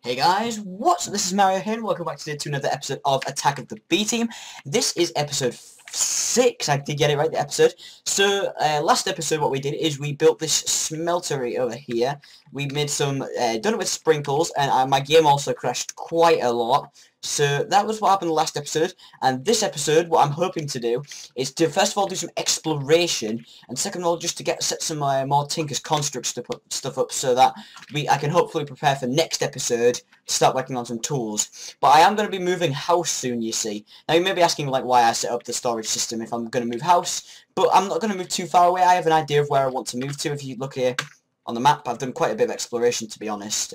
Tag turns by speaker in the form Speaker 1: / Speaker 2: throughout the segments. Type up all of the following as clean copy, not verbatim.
Speaker 1: Hey guys, what's up? This is Mario here, and welcome back today to another episode of Attack of the B-Team. This is episode 6, I did get it right, the episode. So, last episode what we did is we built this smeltery over here. We made some, done it with sprinkles, and my game also crashed quite a lot. So that was what happened last episode, and this episode, what I'm hoping to do is to first of all do some exploration, and second of all just to set some more Tinker's Constructs to put stuff up so that I can hopefully prepare for next episode to start working on some tools. But I am going to be moving house soon, you see. Now you may be asking like why I set up the storage system if I'm going to move house, but I'm not going to move too far away. I have an idea of where I want to move to. If you look here on the map, I've done quite a bit of exploration, to be honest.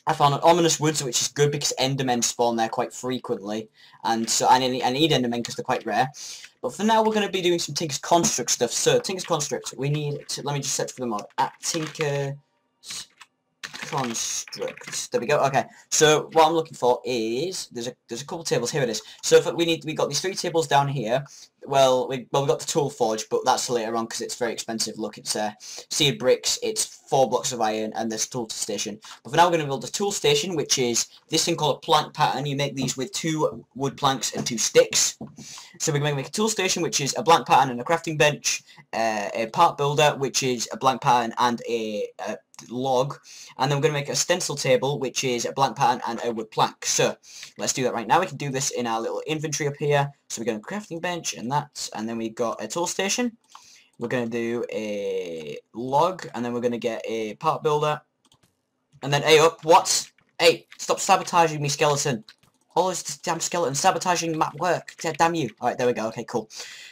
Speaker 1: I found an ominous woods, which is good because endermen spawn there quite frequently, and so I need endermen because they're quite rare. But for now, we're going to be doing some Tinker's Construct stuff. So Tinker's Construct, we need to, let me just search for the mod at Tinker's Construct. There we go. Okay. So what I'm looking for is there's a couple tables. Here it is. So we got these 3 tables down here. Well, we got the tool forge, but that's later on because it's very expensive. Look, it's seared bricks. It's 4 blocks of iron, and there's tool station. But for now, we're going to build a tool station, which is this thing called a plank pattern. You make these with 2 wood planks and 2 sticks. So we're going to make a tool station, which is a blank pattern and a crafting bench, a part builder, which is a blank pattern and a log, and then we're going to make a stencil table, which is a blank pattern and a wood plank. So let's do that right now. We can do this in our little inventory up here. So we're going to crafting bench and that, and then we've got a tool station. We're going to do a log, and then we're going to get a part builder, and then what? Hey, stop sabotaging me, skeleton. All this damn skeleton sabotaging map work. Damn you. Alright, there we go. Okay, cool.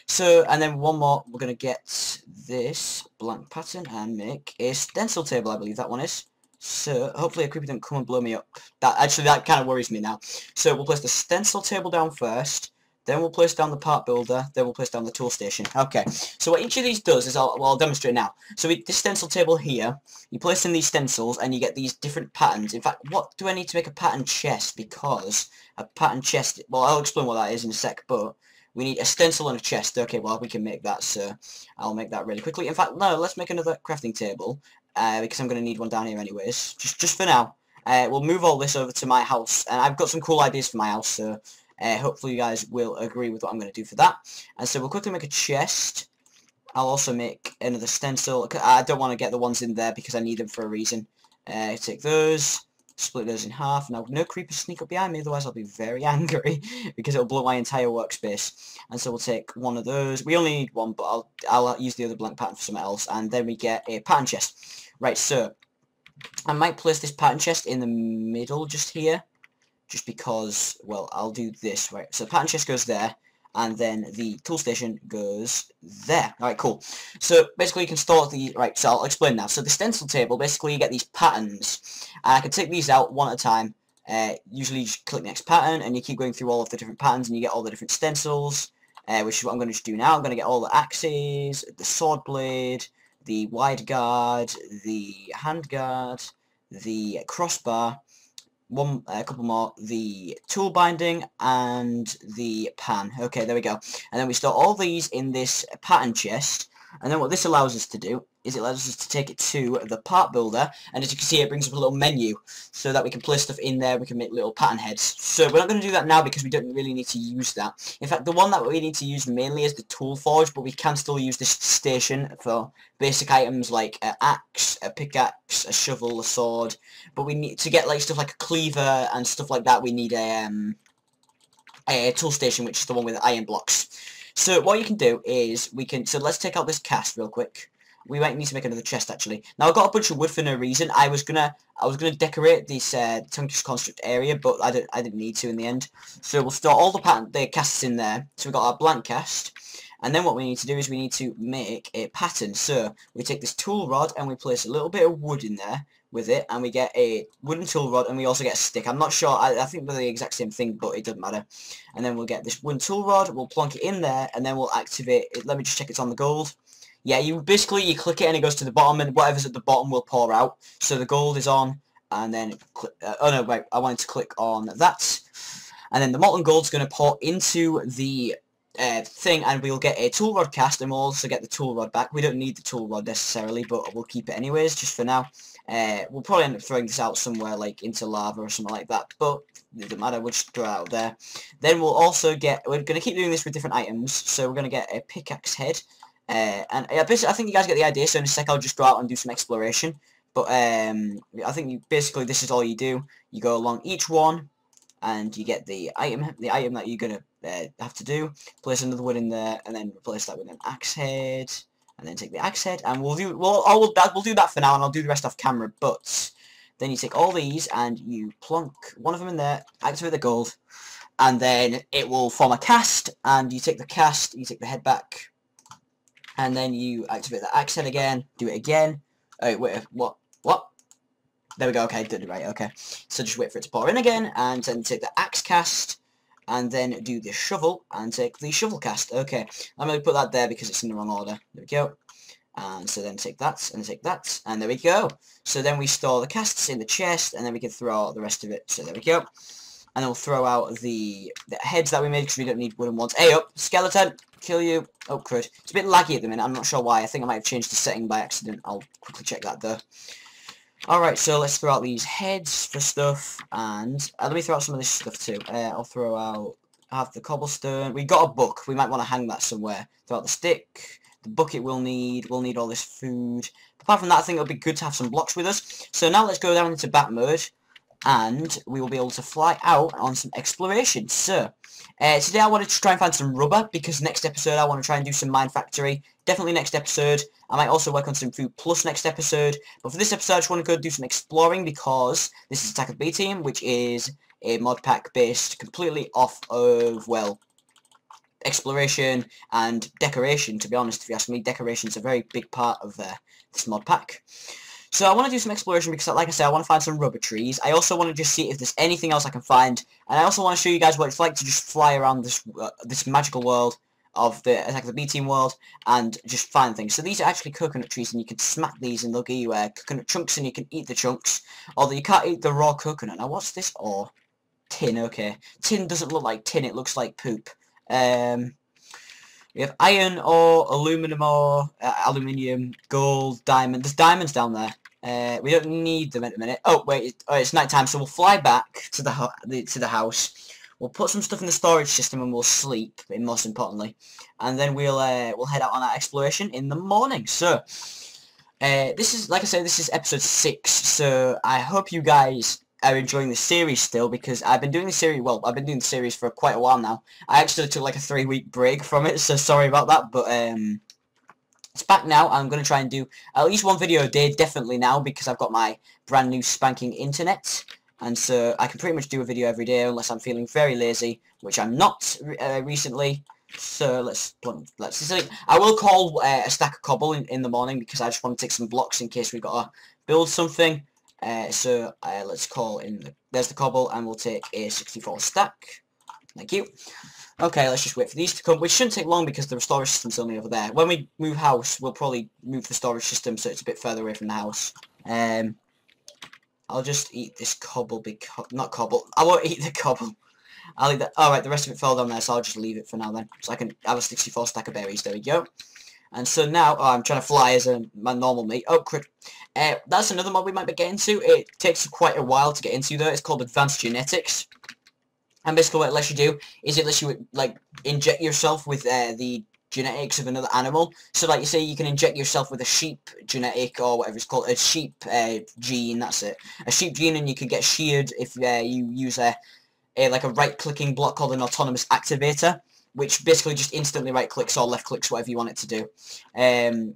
Speaker 1: So, and then one more. We're going to get this blank pattern and make a stencil table, I believe that one is. So, hopefully a creeper don't come and blow me up. That kind of worries me now. So, we'll place the stencil table down first. Then we'll place down the part builder. Then we'll place down the tool station. Okay. So what each of these does is I'll demonstrate now. So this stencil table here, you place in these stencils and you get these different patterns. In fact, what do I need to make a pattern chest? Because a pattern chest, well, I'll explain what that is in a sec, but we need a stencil and a chest. Okay, well, we can make that, so I'll make that really quickly. In fact, no, let's make another crafting table, because I'm going to need one down here anyways, just for now. We'll move all this over to my house, and I've got some cool ideas for my house, so hopefully you guys will agree with what I'm going to do for that. And so we'll quickly make a chest. I'll also make another stencil. I don't want to get the ones in there because I need them for a reason. Take those, split those in half. Now, no creepers sneak up behind me, otherwise I'll be very angry because it'll blow my entire workspace. And so we'll take one of those. We only need one, but I'll use the other blank pattern for something else. And then we get a pattern chest. Right, so I might place this pattern chest in the middle just here. Just because, well, I'll do this, right? So the pattern chest goes there, and then the tool station goes there. Alright, cool. So basically you can store the, right, so I'll explain now. So the stencil table, basically you get these patterns, and I can take these out one at a time. Usually you just click next pattern, and you keep going through all of the different patterns, and you get all the different stencils, which is what I'm going to do now. I'm going to get all the axes, the sword blade, the wide guard, the hand guard, the crossbar, a couple more, the tool binding, and the pan. Okay, there we go. And then we store all these in this pattern chest, and then what this allows us to do is it allows us to take it to the part builder, and as you can see it brings up a little menu so that we can place stuff in there. We can make little pattern heads. So we're not going to do that now because we don't really need to use that. In fact, the one that we need to use mainly is the tool forge, but we can still use this station for basic items like an axe, a pickaxe, a shovel, a sword. But we need to get like stuff like a cleaver and stuff like that. We need a tool station, which is the one with iron blocks. So what you can do is so let's take out this cast real quick. We might need to make another chest actually. Now I got a bunch of wood for no reason. I was gonna decorate this Tinker's Construct area, but I didn't need to in the end. So we'll store all the casts in there. So we've got our blank cast. And then what we need to do is we need to make a pattern. So we take this tool rod and we place a little bit of wood in there with it, and we get a wooden tool rod, and we also get a stick. I'm not sure, I think they're the exact same thing, but it doesn't matter. And then we'll get this wooden tool rod, we'll plonk it in there, and then we'll activate it. Let me just check it's on the gold. Yeah, you click it and it goes to the bottom, and whatever's at the bottom will pour out. So the gold is on, and then oh no, wait, I wanted to click on that, and then the molten gold's going to pour into the thing, and we'll get a tool rod cast, and we'll also get the tool rod back. We don't need the tool rod necessarily, but we'll keep it anyways, just for now. We'll probably end up throwing this out somewhere, like, into lava or something like that, but it doesn't matter, we'll just throw it out there. Then we'll also get, we're going to keep doing this with different items, so we're going to get a pickaxe head, and basically, I think you guys get the idea, so in a sec I'll just go out and do some exploration, but I think basically this is all you do. You go along each one, and you get the item that you're going to have to do, place another one in there, and then replace that with an axe head, and then take the axe head, and we'll do that for now, and I'll do the rest off camera, but then you take all these, and you plonk one of them in there, activate the gold, and then it will form a cast, and you take the cast, you take the head back, and then you activate the axe head again, do it again. Oh, wait, what? There we go, okay, did it right, okay. So just wait for it to pour in again, and then take the axe cast, and then do the shovel, and take the shovel cast. Okay, I'm going to put that there because it's in the wrong order. There we go. And so then take that, and take that, and there we go. So then we store the casts in the chest, and then we can throw out the rest of it. So there we go. And then we'll throw out the heads that we made, because we don't need wooden ones. Hey up, skeleton! Kill you. Oh, crud. It's a bit laggy at the minute, I'm not sure why. I think I might have changed the setting by accident. I'll quickly check that though. Alright, so let's throw out these heads for stuff, and let me throw out some of this stuff too. I'll throw out half the cobblestone. We got a book, we might want to hang that somewhere. Throw out the stick, the bucket we'll need all this food. Apart from that, I think it'll be good to have some blocks with us. So now let's go down into bat mode, and we will be able to fly out on some exploration. So, today I wanted to try and find some rubber, because next episode I want to try and do some Minefactory. Definitely next episode. I might also work on some food plus next episode. But for this episode I just want to go do some exploring, because this is Attack of the B Team, which is a mod pack based completely off of, well, exploration and decoration, to be honest. If you ask me, decoration is a very big part of this mod pack. So I want to do some exploration because, like I said, I want to find some rubber trees. I also want to just see if there's anything else I can find. And I also want to show you guys what it's like to just fly around this magical world of the Attack of the B Team world and just find things. So these are actually coconut trees, and you can smack these and they'll give you coconut chunks, and you can eat the chunks. Although you can't eat the raw coconut. Now what's this ore? Tin, okay. Tin doesn't look like tin, it looks like poop. We have iron ore, aluminum ore, aluminium, gold, diamond. There's diamonds down there. We don't need them at the minute. Oh wait, it's night time, so we'll fly back to the house. We'll put some stuff in the storage system and we'll sleep, most importantly, and then we'll head out on our exploration in the morning. So this is, like I said, this is episode 6. So I hope you guys are enjoying the series still, because I've been doing the series. Well, I've been doing the series for quite a while now. I actually took like a 3-week break from it, so sorry about that. But it's back now. I'm going to try and do at least one video a day, definitely now, because I've got my brand new spanking internet. And so I can pretty much do a video every day unless I'm feeling very lazy, which I'm not recently. So let's see. I will call a stack of cobble in the morning, because I just want to take some blocks in case we've got to build something. So let's call in there's the cobble, and we'll take a 64 stack. Thank you. Okay, let's just wait for these to come, which shouldn't take long because the storage system's only over there. When we move house, we'll probably move the storage system so it's a bit further away from the house. I'll just eat this cobble, because not cobble. I won't eat the cobble. I'll eat that. Alright, the rest of it fell down there, so I'll just leave it for now then. So I can have a 64 stack of berries. There we go. And so now, I'm trying to fly as my normal mate. Oh, crap. That's another mod we might be getting to. It takes quite a while to get into, though. It's called Advanced Genetics. And basically what it lets you do is it lets you, like, inject yourself with the genetics of another animal. So, like you say, you can inject yourself with a sheep genetic, or whatever it's called, a sheep gene, that's it. A sheep gene, and you can get sheared if you use like a right-clicking block called an autonomous activator, which basically just instantly right-clicks or left-clicks, whatever you want it to do. And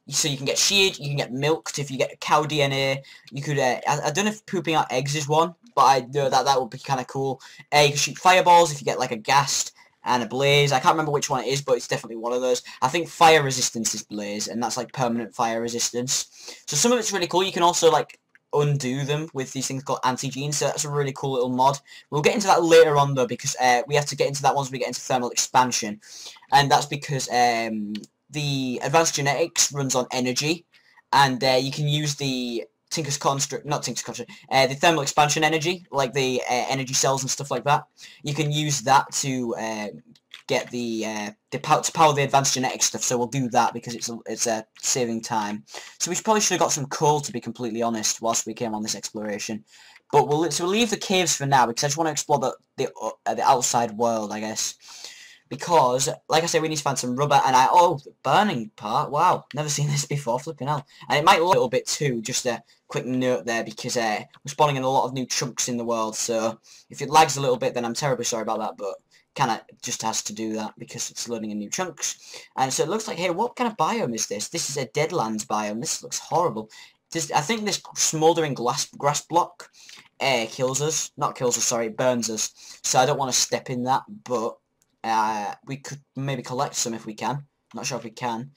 Speaker 1: so you can get sheared, you can get milked. If you get cow DNA, you could, I don't know if pooping out eggs is one, but I know that would be kind of cool. You can shoot fireballs if you get like a ghast and a blaze. I can't remember which one it is, but it's definitely one of those. I think fire resistance is blaze, and that's like permanent fire resistance. So some of it's really cool. You can also like undo them with these things called anti-genes, so that's a really cool little mod. We'll get into that later on though, because we have to get into that once we get into thermal expansion, and that's because the advanced genetics runs on energy, and you can use the the thermal expansion energy, like the energy cells and stuff like that. You can use that to get to power the advanced genetic stuff, so we'll do that because it's saving time. So we probably should have got some coal, to be completely honest, whilst we came on this exploration. But we'll leave the caves for now because I just want to explore the outside world, I guess. Because, like I say, we need to find some rubber, and the burning part, wow, never seen this before, flipping hell. And it might look a little bit too, just a quick note there, because we're spawning in a lot of new chunks in the world, so if it lags a little bit, then I'm terribly sorry about that, but kinda just has to do that, because it's loading in new chunks. And so it looks like, hey, what kind of biome is this? This is a Deadlands biome. This looks horrible. I think this smouldering grass block kills us. Not kills us, sorry, burns us. So I don't want to step in that, but we could maybe collect some if we can. Not sure if we can.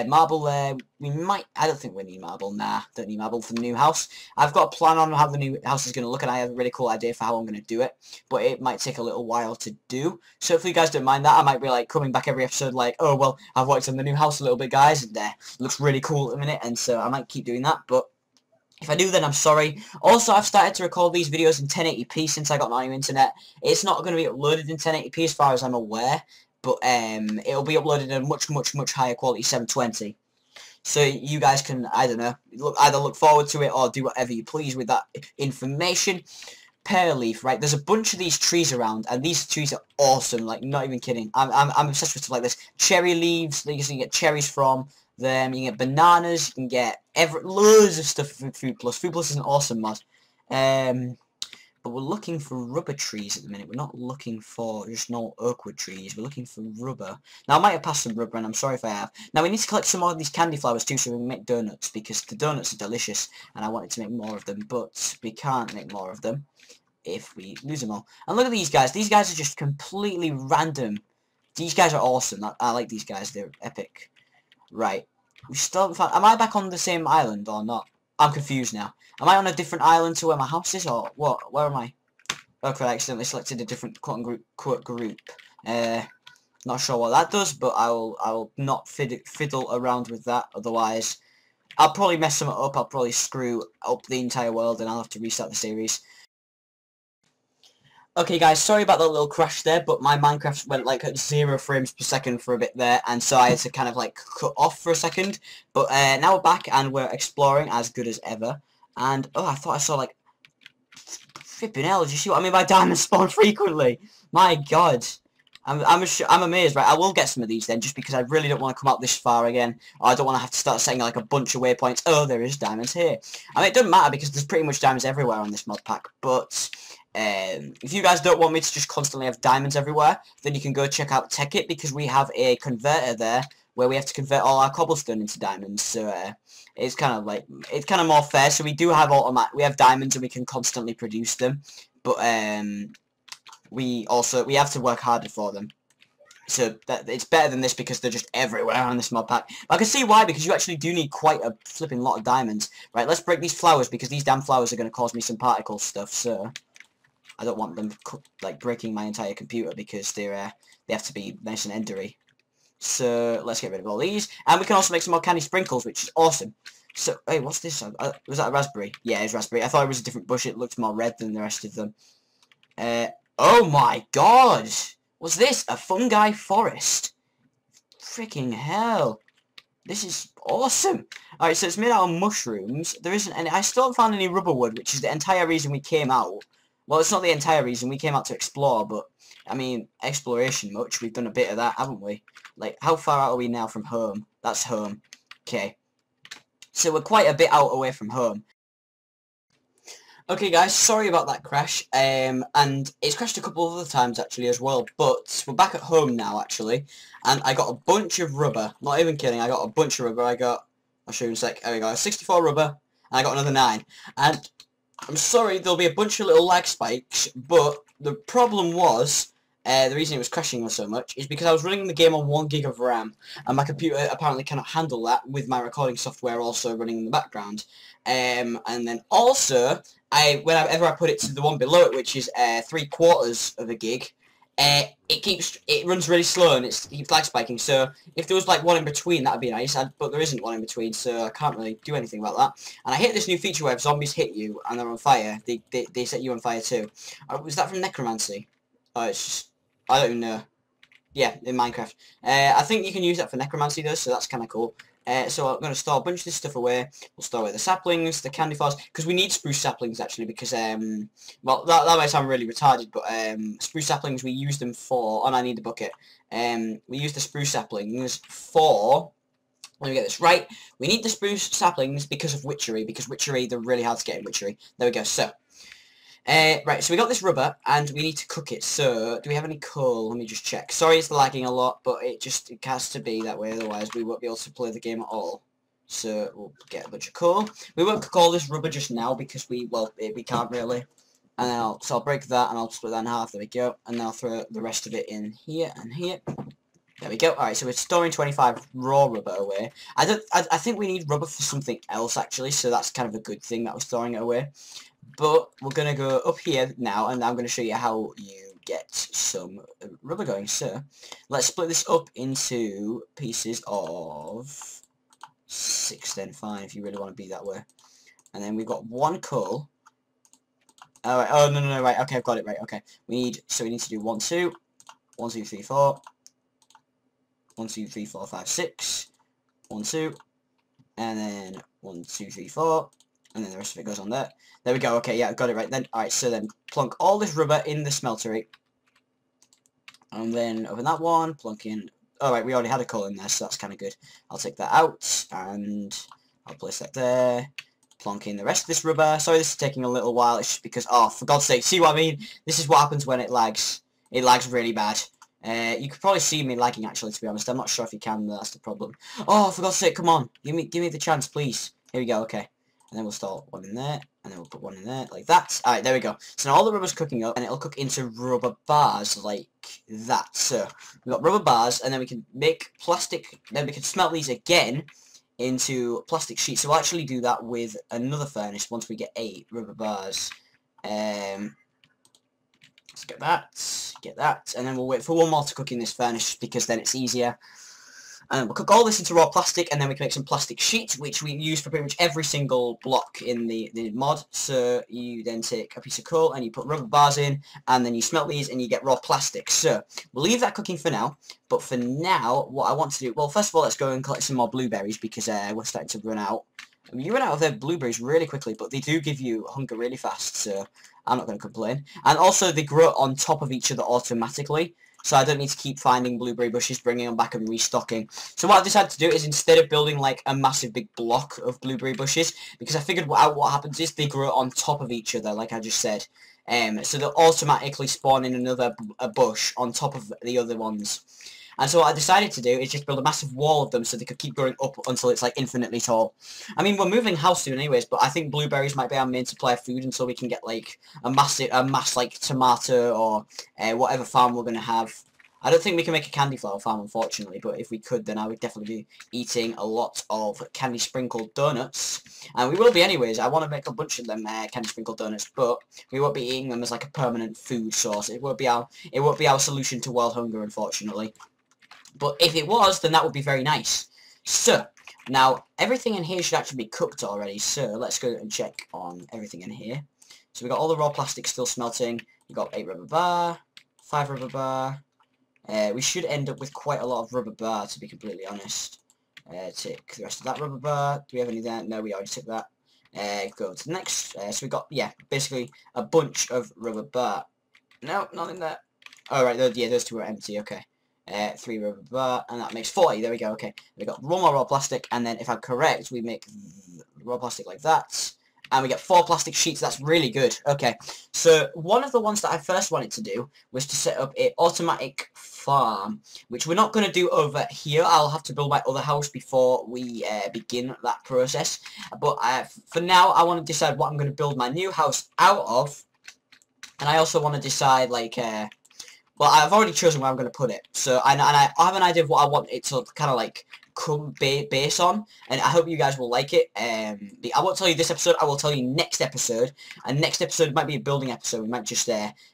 Speaker 1: Marble there, we might. I don't think we need marble. Nah, don't need marble for the new house. I've got a plan on how the new house is going to look, and I have a really cool idea for how I'm going to do it. But it might take a little while to do. So if you guys don't mind that, I might be like coming back every episode like, oh, well, I've worked on the new house a little bit, guys, and it looks really cool at the minute, and so I might keep doing that. But if I do, then I'm sorry. Also, I've started to record these videos in 1080p since I got my new internet. It's not going to be uploaded in 1080p as far as I'm aware, but it'll be uploaded in a much higher quality 720. So you guys can, I don't know, either look forward to it or do whatever you please with that information. Pear leaf, right? There's a bunch of these trees around, and these trees are awesome. Like, not even kidding. I'm obsessed with stuff like this. Cherry leaves. You can get cherries from them. You can get bananas. You can get loads of stuff from Food Plus. Food Plus is an awesome mod. But we're looking for rubber trees at the minute. We're not looking for just normal oakwood trees. We're looking for rubber. Now, I might have passed some rubber, and I'm sorry if I have. Now, we need to collect some more of these candy flowers, too, so we can make donuts, because the donuts are delicious, and I wanted to make more of them, but we can't make more of them if we lose them all. And look at these guys. These guys are just completely random. These guys are awesome. I like these guys. They're epic. Right. We still haven't found... Am I back on the same island or not? I'm confused now. Am I on a different island to where my house is, or what? Where am I? Okay, I accidentally selected a different quote group. Not sure what that does, but I will not fiddle around with that. Otherwise, I'll probably mess something up. I'll probably screw up the entire world, and I'll have to restart the series. Okay, guys, sorry about that little crash there, but my Minecraft went like at 0 frames per second for a bit there, and so I had to kind of like cut off for a second. But now we're back, and we're exploring as good as ever. And oh, I thought I saw like flipping hell. Did you see what I mean by diamonds spawn frequently? My God, I'm amazed. Right, I will get some of these then, just because I really don't want to come out this far again. Or I don't want to have to start setting like a bunch of waypoints. Oh, there is diamonds here. I mean, it doesn't matter because there's pretty much diamonds everywhere on this mod pack, but. If you guys don't want me to just constantly have diamonds everywhere, then you can go check out TechIt, because we have a converter there where we have to convert all our cobblestone into diamonds. So it's kind of more fair. So we do have we have diamonds and we can constantly produce them, but we have to work harder for them. So it's better than this because they're just everywhere on this mod pack. But I can see why, because you actually do need quite a flipping lot of diamonds. Right, let's break these flowers, because these damn flowers are going to cause me some particle stuff. So I don't want them like breaking my entire computer, because they have to be nice and endery. So let's get rid of all these, and we can also make some more candy sprinkles, which is awesome. So hey, what's this? Was that a raspberry? Yeah, it's raspberry. I thought it was a different bush. It looked more red than the rest of them. Oh my God, what's this? A fungi forest? Freaking hell! This is awesome. Alright, so it's made out of mushrooms. There isn't any. I still haven't found any rubber wood, which is the entire reason we came out. Well, it's not the entire reason. We came out to explore, but, I mean, exploration much. We've done a bit of that, haven't we? Like, how far out are we now from home? That's home. Okay. So we're quite a bit out away from home. Okay, guys, sorry about that crash. And it's crashed a couple of other times, actually, as well. But we're back at home now, actually. And I got a bunch of rubber. Not even kidding. I got a bunch of rubber. I'll show you in a sec. There we go. 64 rubber. And I got another 9. And I'm sorry, there'll be a bunch of little lag spikes, but the problem was, the reason it was crashing so much, is because I was running the game on 1 gig of RAM, and my computer apparently cannot handle that with my recording software also running in the background. And then also, whenever I put it to the one below it, which is 3/4 of a gig, it runs really slow and it keeps lag spiking. So if there was like one in between, that'd be nice. But there isn't one in between, so I can't really do anything about that. And I hate this new feature where if zombies hit you and they're on fire, they set you on fire too. Was that from Necromancy? Oh, it's just, I don't even know. Yeah, in Minecraft. I think you can use that for necromancy though, so that's kind of cool. So I'm going to store a bunch of this stuff away. We'll store away the saplings, the candy flowers, because we need spruce saplings actually, because, well, that might sound really retarded, but spruce saplings, we use them for, and I need the bucket. We use the spruce saplings for, let me get this right, we need the spruce saplings because of Witchery, because Witchery, they're really hard to get in Witchery. There we go, so. Right, so we got this rubber, and we need to cook it. So, do we have any coal? Let me just check. Sorry it's lagging a lot, but it has to be that way, otherwise we won't be able to play the game at all. So, we'll get a bunch of coal. We won't cook all this rubber just now, because we can't really. And then I'll break that, and I'll split that in half, there we go. And then I'll throw the rest of it in here, and here. There we go. Alright, so we're storing 25 raw rubber away. I think we need rubber for something else, actually, so that's kind of a good thing that we're storing it away. But we're going to go up here now, and I'm going to show you how you get some rubber going. So, let's split this up into pieces of 6, then 5, if you really want to be that way. And then we've got 1 coal. Alright, oh, no, right, okay, I've got it, right, okay. We need to do 1, 2, 1, 2, 3, 4, 1, 2, 3, 4, 5, 6, 1, 2, and then 1, 2, 3, 4. And then the rest of it goes on there. There we go. Okay, yeah, got it right then. Alright, so then plunk all this rubber in the smeltery. And then open that one, plunk in... Alright, we already had a coal in there, so that's kind of good. I'll take that out, and I'll place that there. Plonk in the rest of this rubber. Sorry, this is taking a little while. It's just because... Oh, for God's sake, see what I mean? This is what happens when it lags. It lags really bad. You could probably see me lagging, actually, to be honest. I'm not sure if you can, though. That's the problem. Oh, for God's sake, come on. Give me the chance, please. Here we go, okay. And then we'll start one in there, and then we'll put one in there, like that. Alright, there we go. So now all the rubber's cooking up, and it'll cook into rubber bars, like that. So, we've got rubber bars, and then we can make plastic, then we can smelt these again into plastic sheets. So we'll actually do that with another furnace once we get 8 rubber bars. Let's get that, and then we'll wait for one more to cook in this furnace, because then it's easier. And we'll cook all this into raw plastic, and then we can make some plastic sheets, which we use for pretty much every single block in the mod. So you then take a piece of coal, and you put rubber bars in, and then you smelt these, and you get raw plastic. So we'll leave that cooking for now, but for now, what I want to do... Well, first of all, let's go and collect some more blueberries, because we're starting to run out. I mean, you run out of their blueberries really quickly, but they do give you hunger really fast, so I'm not going to complain. And also, they grow on top of each other automatically. So I don't need to keep finding blueberry bushes, bringing them back and restocking. So what I've decided to do is, instead of building like a massive big block of blueberry bushes, because I figured out what happens is they grow on top of each other, like I just said. So they'll automatically spawn in a bush on top of the other ones. And so what I decided to do is just build a massive wall of them so they could keep growing up until it's like infinitely tall. I mean, we're moving house soon anyways, but I think blueberries might be our main supply of food until we can get like a mass like tomato or whatever farm we're going to have. I don't think we can make a candy flower farm, unfortunately, but if we could, then I would definitely be eating a lot of candy sprinkled donuts. And we will be anyways. I want to make a bunch of them candy sprinkled donuts, but we won't be eating them as like a permanent food source. It won't be our solution to world hunger, unfortunately. But if it was, then that would be very nice. So, now, everything in here should actually be cooked already, so let's go and check on everything in here. So we've got all the raw plastic still smelting. We've got 8 rubber bar, 5 rubber bar. We should end up with quite a lot of rubber bar, to be completely honest. Take the rest of that rubber bar. Do we have any there? No, we already took that. Go to the next. So we've got, yeah, basically a bunch of rubber bar. No, not in there. Alright, yeah, those 2 are empty, okay. 3 rubber bar, and that makes 40. There we go, okay. We've got one more raw plastic, and then if I'm correct, we make raw plastic like that. And we get 4 plastic sheets. That's really good. Okay, so one of the ones that I first wanted to do was to set up an automatic farm, which we're not going to do over here. I'll have to build my other house before we begin that process. But for now, I want to decide what I'm going to build my new house out of. And I also want to decide, like... well, I've already chosen where I'm going to put it. So, I have an idea of what I want it to kind of, like, come base on. And I hope you guys will like it. I won't tell you this episode. I will tell you next episode. And next episode might be a building episode. We might just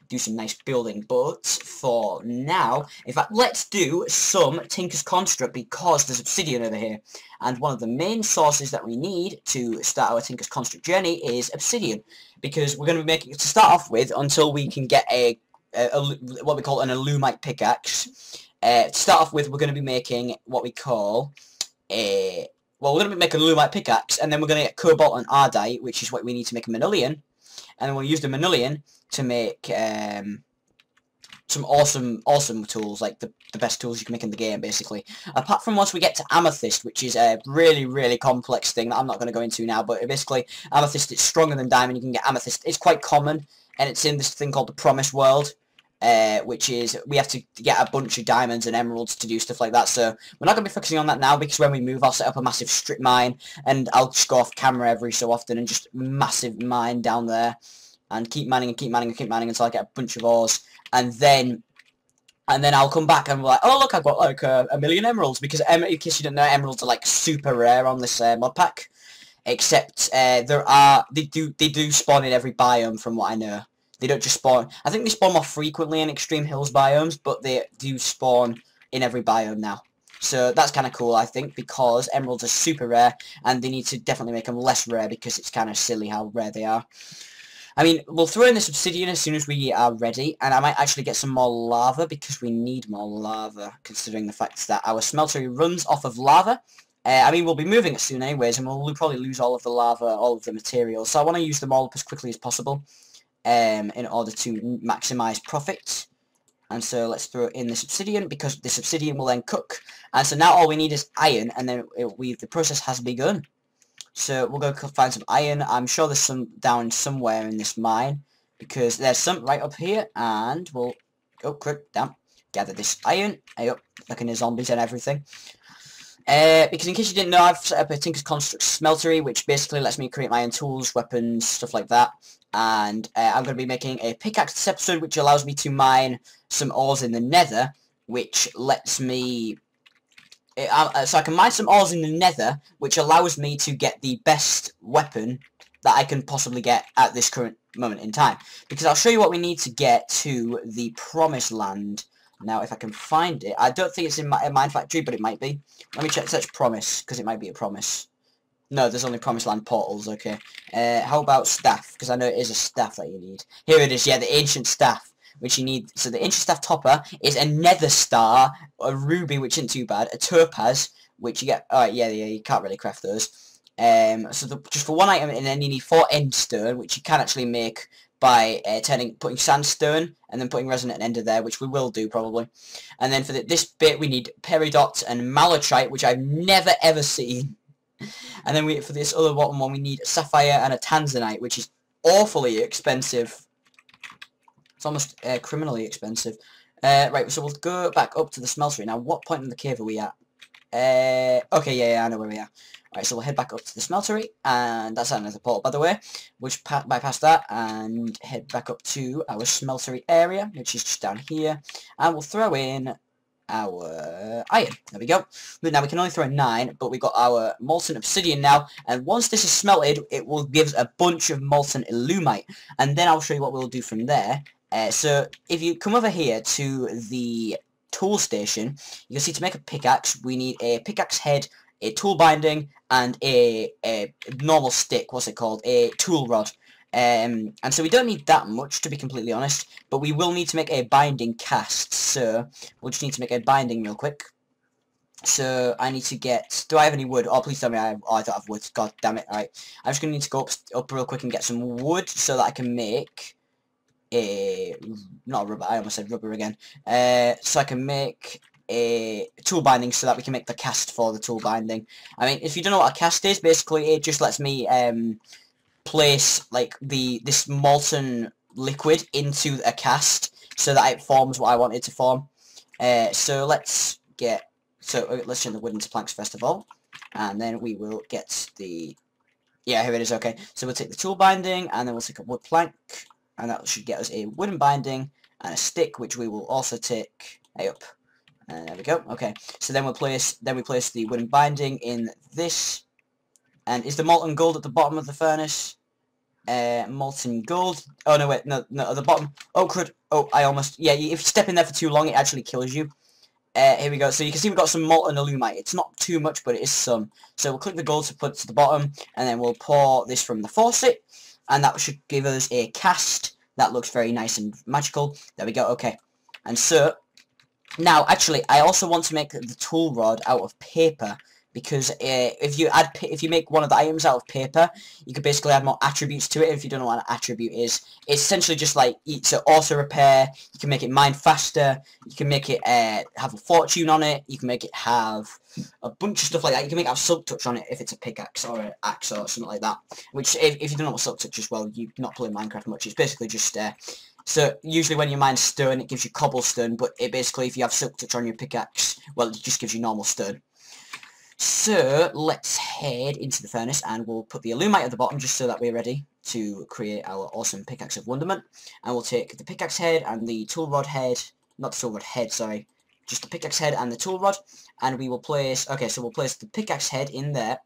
Speaker 1: do some nice building. But for now, in fact, let's do some Tinker's Construct, because there's obsidian over here. And one of the main sources that we need to start our Tinker's Construct journey is obsidian. Because we're going to be making it to start off with until we can get what we call an alumite pickaxe. To start off with, we're going to be making what we call a... Well, we're going to be making a Lumite pickaxe, and then we're going to get cobalt and ardite, which is what we need to make a manilian. And then we'll use the manilian to make some awesome tools, like the best tools you can make in the game, basically. Apart from once we get to amethyst, which is a really complex thing that I'm not going to go into now, but basically amethyst, it's stronger than diamond. You can get amethyst. It's quite common, and it's in this thing called the Promise World, which is we have to get a bunch of diamonds and emeralds to do stuff like that. So we're not going to be focusing on that now, because when we move, I'll set up a massive strip mine, and I'll just go off camera every so often and just massive mine down there, and keep mining and keep mining and keep mining until I get a bunch of ores. And then I'll come back and be like, oh look, I've got like a million emeralds, because in case you don't know, emeralds are like super rare on this mod pack. Except they do spawn in every biome, from what I know. They don't just spawn. I think they spawn more frequently in extreme hills biomes, but they do spawn in every biome now. So that's kind of cool, I think, because emeralds are super rare, and they need to definitely make them less rare, because it's kind of silly how rare they are. I mean, we'll throw in this obsidian as soon as we are ready, and I might actually get some more lava, because we need more lava, considering the fact that our smeltery runs off of lava. I mean, we'll be moving it soon anyways, and we'll probably lose all of the lava, all of the materials, so I want to use them all up as quickly as possible in order to maximise profit. And so let's throw in this obsidian, because this obsidian will then cook. And so now all we need is iron, and then the process has begun. So we'll go find some iron. I'm sure there's some down somewhere in this mine, because there's some right up here, and we'll gather this iron. Looking at zombies and everything. Because in case you didn't know, I've set up a Tinker's Construct smeltery, which basically lets me create my own tools, weapons, stuff like that. And I'm going to be making a pickaxe this episode, which allows me to mine some ores in the nether, which lets me... so I can mine some ores in the nether, which allows me to get the best weapon that I can possibly get at this current moment in time. Because I'll show you what we need to get to the Promised Land. Now, if I can find it, I don't think it's in a Minefactory, but it might be. Let me search Promise, because it might be a Promise. No, there's only Promised Land portals, okay. How about staff? Because I know it is a staff that you need. Here it is, yeah, the ancient staff, which you need. So the ancient staff topper is a nether star, a ruby, which isn't too bad, a topaz, which you get. Alright, yeah, you can't really craft those. So just for one item, and then you need 4 endstone, which you can actually make by putting sandstone and then putting resonant ender there, which we will do probably. And then for this bit, we need peridot and malachite, which I've never ever seen. And then for this other bottom one, we need sapphire and a tanzanite, which is awfully expensive. It's almost criminally expensive. Right, so we'll go back up to the smeltery. Now, what point in the cave are we at? Okay, yeah, I know where we are. Right, so we'll head back up to the smeltery, and that's another portal, by the way. We'll just bypass that and head back up to our smeltery area, which is just down here, and we'll throw in our iron. There we go. But now we can only throw in 9, but we've got our molten obsidian now, and once this is smelted, it will give us a bunch of molten illumite, and then I'll show you what we'll do from there. So if you come over here to the tool station, you can see to make a pickaxe, we need a pickaxe head, a tool binding, and a normal stick, what's it called, a tool rod. And so we don't need that much, to be completely honest, but we will need to make a binding cast, so we'll just need to make a binding real quick. So I need to get, do I have any wood? Oh, please tell me I don't have wood, god damn it. Alright, I'm just going to need to go up real quick and get some wood, so that I can make not rubber, I almost said rubber again, so I can make a tool binding so that we can make the cast for the tool binding. I mean, if you don't know what a cast is, basically it just lets me place like this molten liquid into a cast so that it forms what I want it to form. So let's turn the wood into planks first of all, and then we will get the, yeah, here it is. Okay, so we'll take the tool binding, and then we'll take a wood plank, and that should get us a wooden binding and a stick, which we will also take up. And there we go. Okay, so then we place the wooden binding in this. And is the molten gold at the bottom of the furnace? Molten gold. Oh no, wait, no, at the bottom. Oh crud. Oh, I almost. Yeah, if you step in there for too long, it actually kills you. Here we go. So you can see we've got some molten illumite. It's not too much, but it is some. So we'll click the gold to put it to the bottom, and then we'll pour this from the faucet, and that should give us a cast that looks very nice and magical. There we go. Okay, and so Now, actually, I also want to make the tool rod out of paper, because if you make one of the items out of paper, you can basically add more attributes to it. If you don't know what an attribute is, it's essentially just like, it's an auto repair. You can make it mine faster. You can make it have a fortune on it. You can make it have a bunch of stuff like that. You can make it have silk touch on it if it's a pickaxe or an axe or something like that. Which, if you don't know what silk touch is, well, you're not playing Minecraft much. It's basically just so usually when you mine stone, it gives you cobblestone, but it basically, if you have silk touch on your pickaxe, well, it just gives you normal stone. So let's head into the furnace, and we'll put the alumite at the bottom just so that we're ready to create our awesome pickaxe of wonderment. And we'll take the pickaxe head and the tool rod head, not the tool rod head, sorry, just the pickaxe head and the tool rod, and we will place, okay, so we'll place the pickaxe head in there,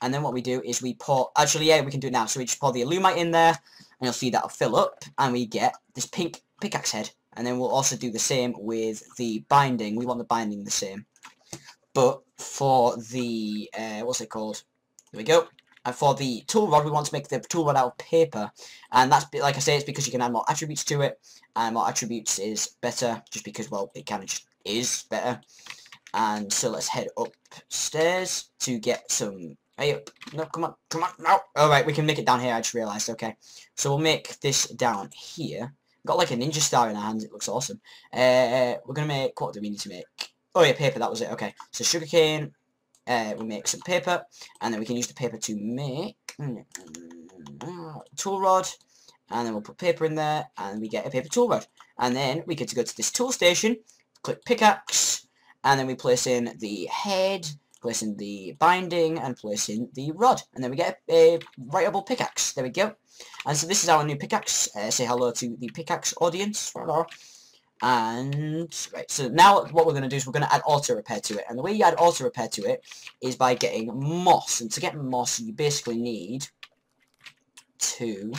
Speaker 1: and then what we do is we pour, actually, yeah, we can do it now, so we just pour the alumite in there, and you'll see that'll fill up, and we get this pink pickaxe head. And then we'll also do the same with the binding. We want the binding the same. But for the, what's it called? There we go. And for the tool rod, we want to make the tool rod out of paper. And that's, like I say, it's because you can add more attributes to it. And more attributes is better, just because, well, it kind of just is better. And so let's head upstairs to get some... Hey, no, come on, no. Alright, we can make it down here, I just realised, okay. So we'll make this down here. Got like a ninja star in our hands, it looks awesome. We're going to make, what do we need to make? Oh yeah, paper, that was it, okay. So sugarcane, we make some paper, and then we can use the paper to make tool rod, and then we'll put paper in there, and we get a paper tool rod. And then we get to go to this tool station, click pickaxe, and then we place in the head, place in the binding, and place in the rod. And then we get a writable pickaxe. There we go. And so this is our new pickaxe. Say hello to the pickaxe audience. And, right, so now what we're going to do is we're going to add auto repair to it. And the way you add auto repair to it is by getting moss. And to get moss, you basically need to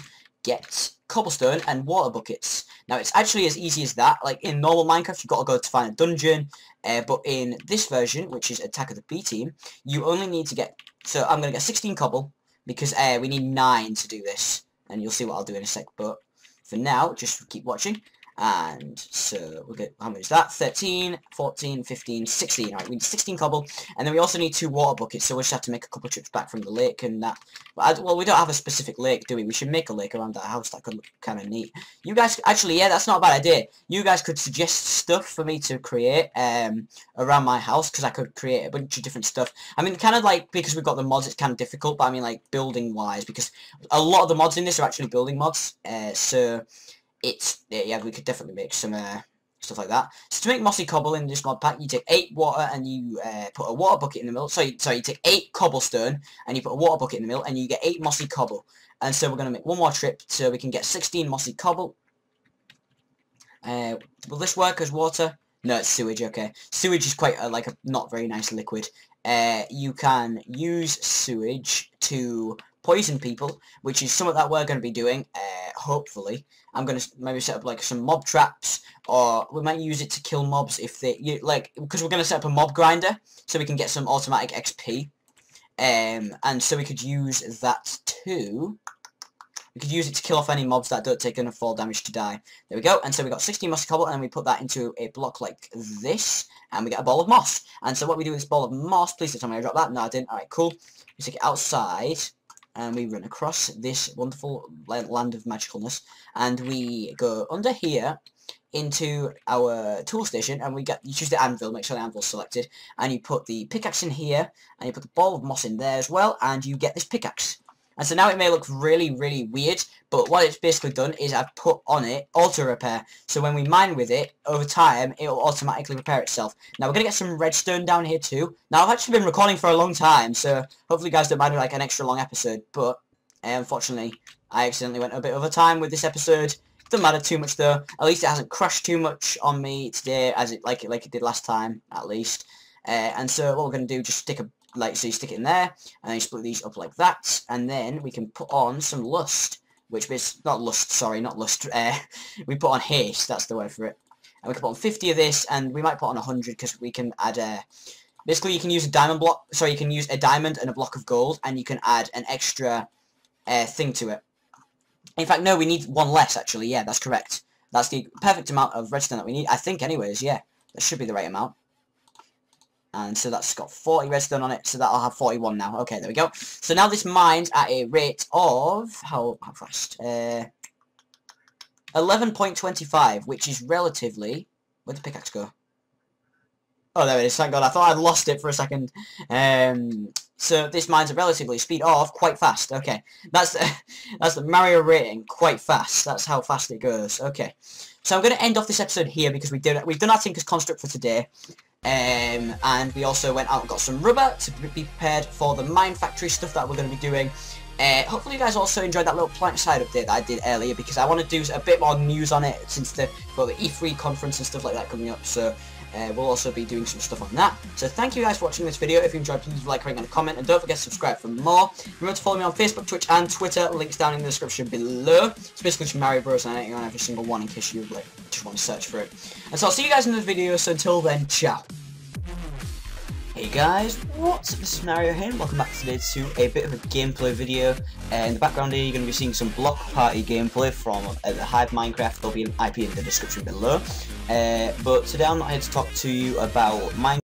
Speaker 1: get cobblestone and water buckets. Now, it's actually as easy as that. Like, in normal Minecraft, you've got to go to find a dungeon. But in this version, which is Attack of the B Team, you only need to get... So, I'm going to get 16 cobble, because we need 9 to do this. And you'll see what I'll do in a sec. But for now, just keep watching. And so we'll get, how much is that? 13, 14, 15, 16. Alright, we need 16 cobble. And then we also need 2 water buckets, so we'll just have to make a couple of trips back from the lake and that. But well, we don't have a specific lake, do we? We should make a lake around our house. That could look kind of neat. You guys, actually, yeah, that's not a bad idea. You guys could suggest stuff for me to create around my house, because I could create a bunch of different stuff. I mean, kind of like, because we've got the mods, it's kind of difficult, but I mean, like, building-wise, because a lot of the mods in this are actually building mods, so... yeah, we could definitely make some stuff like that. So to make mossy cobble in this mod pack, you take 8 water and you put a water bucket in the middle. Sorry, you take 8 cobblestone and you put a water bucket in the middle and you get 8 mossy cobble. And so we're going to make one more trip so we can get 16 mossy cobble. Will this work as water? No, it's sewage, okay. Sewage is quite like a not very nice liquid. You can use sewage to poison people, which is something that we're going to be doing, hopefully. I'm going to maybe set up like some mob traps, or we might use it to kill mobs if they, because we're going to set up a mob grinder, so we can get some automatic XP, and so we could use that too. We could use it to kill off any mobs that don't take enough fall damage to die. There we go. And so we got 16 mossy cobble, and then we put that into a block like this, and we get a ball of moss. And so what we do with this ball of moss, please don't tell me I dropped that. No, I didn't. Alright, cool. We take it outside, and we run across this wonderful land of magicalness, and we go under here into our tool station, and you choose the anvil, make sure the anvil's selected, and you put the pickaxe in here, and you put the ball of moss in there as well, and you get this pickaxe. And so now it may look really, really weird, but what it's basically done is I've put on it auto repair. So when we mine with it, over time, it will automatically repair itself. Now we're going to get some redstone down here too. Now I've actually been recording for a long time, so hopefully you guys don't mind like an extra long episode. But unfortunately, I accidentally went a bit over time with this episode. Doesn't matter too much though. At least it hasn't crashed too much on me today, as it like it did last time, at least. And so what we're going to do, just stick a so you stick it in there, and then you split these up like that, and then we can put on some lust, which is, not lust, sorry, not lust, we put on haste, that's the word for it, and we can put on 50 of this, and we might put on 100, because we can add, basically you can use a diamond block, sorry, you can use a diamond and a block of gold, and you can add an extra thing to it. In fact, no, we need one less, actually, yeah, that's correct. That's the perfect amount of redstone that we need, I think anyways, yeah. That should be the right amount. And so that's got 40 redstone on it, so that'll have 41 now. Okay, there we go. So now this mines at a rate of, how fast? 11.25, which is relatively... Where'd the pickaxe go? Oh, there it is, thank God. I thought I'd lost it for a second. So this mines a relatively speed of quite fast. Okay, that's the Mario rating, quite fast. That's how fast it goes. Okay, so I'm going to end off this episode here because we've done our Tinker's Construct for today. And we also went out and got some rubber to be prepared for the Minefactory stuff that we're going to be doing. Hopefully you guys also enjoyed that little plant side update that I did earlier, because I want to do a bit more news on it since the E3 conference and stuff like that coming up. So we'll also be doing some stuff on that. So thank you guys for watching this video. If you enjoyed, please like, rate, and comment, and don't forget to subscribe for more. Remember to follow me on Facebook, Twitch, and Twitter. Links down in the description below. It's basically just Mario Bros. And I'm on every single one in case you just want to search for it. And so I'll see you guys in the video. So until then, ciao. Hey guys, what's up? This is Mario here, and welcome back today to a bit of a gameplay video. In the background here, you're going to be seeing some block party gameplay from the Hive Minecraft. There'll be an IP in the description below. But today I'm not here to talk to you about Minecraft.